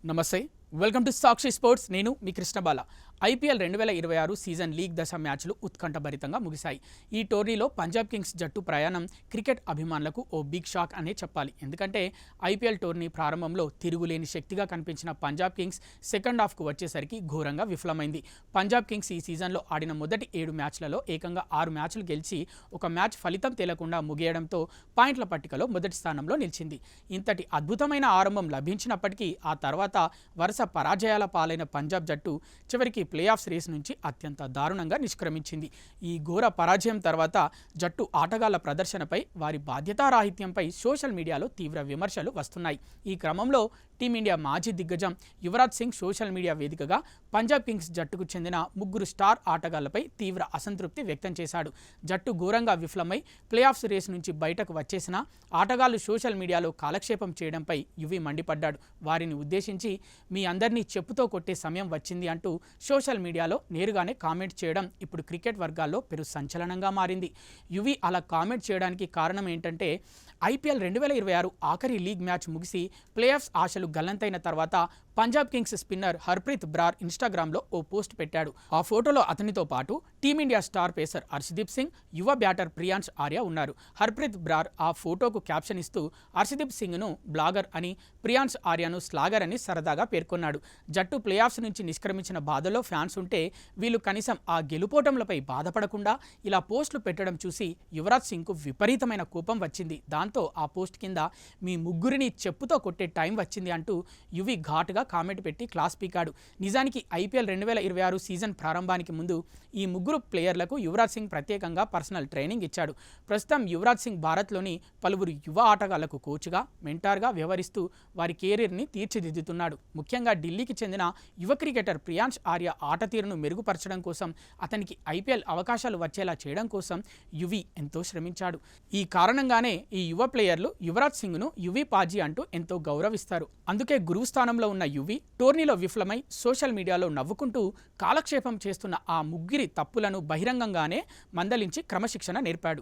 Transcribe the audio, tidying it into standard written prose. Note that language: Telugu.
నమస్తే, వెల్కమ్ టు సాక్షి స్పోర్ట్స్. నేను మీ కృష్ణబాల. ఐపీఎల్ 2026 సీజన్ లీగ్ దశ మ్యాచ్లు ఉత్కంఠభరితంగా ముగిశాయి. ఈ టోర్నీలో పంజాబ్ కింగ్స్ జట్టు ప్రయాణం క్రికెట్ అభిమానులకు ఓ బిగ్ షాక్ అనే చెప్పాలి. ఎందుకంటే ఐపీఎల్ టోర్నీ ప్రారంభంలో తిరుగులేని శక్తిగా కనిపించిన పంజాబ్ కింగ్స్ సెకండ్ హాఫ్కు వచ్చేసరికి ఘోరంగా విఫలమైంది. పంజాబ్ కింగ్స్ ఈ సీజన్లో ఆడిన మొదటి 7 మ్యాచ్లలో ఏకంగా 6 మ్యాచ్లు గెలిచి ఒక మ్యాచ్ ఫలితం తేలకుండా ముగియడంతో పాయింట్ల పట్టికలో మొదటి స్థానంలో నిలిచింది. ఇంతటి అద్భుతమైన ఆరంభం లభించినప్పటికీ ఆ తర్వాత వరుస పరాజయాల పాలైన పంజాబ్ జట్టు చివరికి ప్లే ఆఫ్స్ రేస్ నుంచి అత్యంత దారుణంగా నిష్క్రమించింది. ఈ ఘోర పరాజయం తర్వాత జట్టు ఆటగాళ్ల ప్రదర్శనపై, వారి బాధ్యతారాహిత్యంపై సోషల్ మీడియాలో తీవ్ర విమర్శలు వస్తున్నాయి. ఈ క్రమంలో టీమిండియా మాజీ దిగ్గజం యువరాజ్ సింగ్ సోషల్ మీడియా వేదికగా పంజాబ్ కింగ్స్ జట్టుకు చెందిన 3 స్టార్ ఆటగాళ్లపై తీవ్ర అసంతృప్తి వ్యక్తం చేశాడు. జట్టు ఘోరంగా విఫలమై ప్లే ఆఫ్స్ రేస్ నుంచి బయటకు వచ్చేసిన ఆటగాళ్లు సోషల్ మీడియాలో కాలక్షేపం చేయడంపై యువి మండిపడ్డాడు. వారిని ఉద్దేశించి మీ అందరినీ చెప్పుతో కొట్టే సమయం వచ్చింది అంటూ సోషల్ మీడియాలో నేరుగానే కామెంట్ చేయడం ఇప్పుడు క్రికెట్ వర్గాల్లో పెరు సంచలనంగా మారింది. యువి అలా కామెంట్ చేయడానికి కారణం ఏంటంటే ఐపీఎల్ 2026 ఆఖరి లీగ్ మ్యాచ్ ముగిసి ప్లే ఆఫ్స్ ఆశలు గల్లంతైన తర్వాత పంజాబ్ కింగ్స్ స్పిన్నర్ హర్ప్రీత్ బ్రార్ ఇన్స్టాగ్రామ్లో ఓ పోస్ట్ పెట్టాడు. ఆ ఫోటోలో అతనితో పాటు team India star pacer Harshdeep Singh, యువ బ్యాటర్ ప్రియాంష్ ఆర్య ఉన్నారు. హర్ప్రీత్ బ్రార్ ఆ ఫోటోకు క్యాప్షన్ ఇస్తూ హర్షదీప్ సింగ్ను బ్లాగర్ అని, ప్రియాంష్ ఆర్యను స్లాగర్ అని సరదాగా పేర్కొన్నాడు. జట్టు ప్లే ఆఫ్స్ నుంచి నిష్క్రమించిన బాధలో ఫ్యాన్స్ ఉంటే వీళ్ళు కనీసం ఆ గెలుపోటములపై బాధపడకుండా ఇలా పోస్టులు పెట్టడం చూసి యువరాజ్ సింగ్కు విపరీతమైన కోపం వచ్చింది. దాంతో ఆ పోస్ట్ కింద మీ ముగ్గురిని చెప్పుతో కొట్టే టైం వచ్చింది అంటూ యువి ఘాటుగా కామెంట్ పెట్టి క్లాస్ పీకాడు. నిజానికి ఐపీఎల్ 2026 సీజన్ ప్రారంభానికి ముందు ఈ 3 ప్లేయర్లకు యువరాజ్ సింగ్ ప్రత్యేకంగా పర్సనల్ ట్రైనింగ్ ఇచ్చాడు. ప్రస్తుతం యువరాజ్ సింగ్ భారత్లోని పలువురు యువ ఆటగాళ్లకు కోచ్గా, మెంటార్గా వ్యవహరిస్తూ వారి కెరీర్ని తీర్చిదిద్దుతున్నాడు. ముఖ్యంగా ఢిల్లీకి చెందిన యువ క్రికెటర్ ప్రియాంష్ ఆర్య ఆట తీరును మెరుగుపరచడం కోసం, అతనికి ఐపీఎల్ అవకాశాలు వచ్చేలా చేయడం కోసం యువి ఎంతో శ్రమించాడు. ఈ కారణంగానే ఈ యువ ప్లేయర్లు యువరాజ్ సింగ్ను యువి పాజీ అంటూ ఎంతో గౌరవిస్తారు. అందుకే గురువు స్థానంలో ఉన్న యువి టోర్నీలో విఫలమై సోషల్ మీడియాలో నవ్వుకుంటూ కాలక్షేపం చేస్తున్న ఆ 3 తప్పులను బహిరంగంగానే మందలించి క్రమశిక్షణ నేర్పాడు.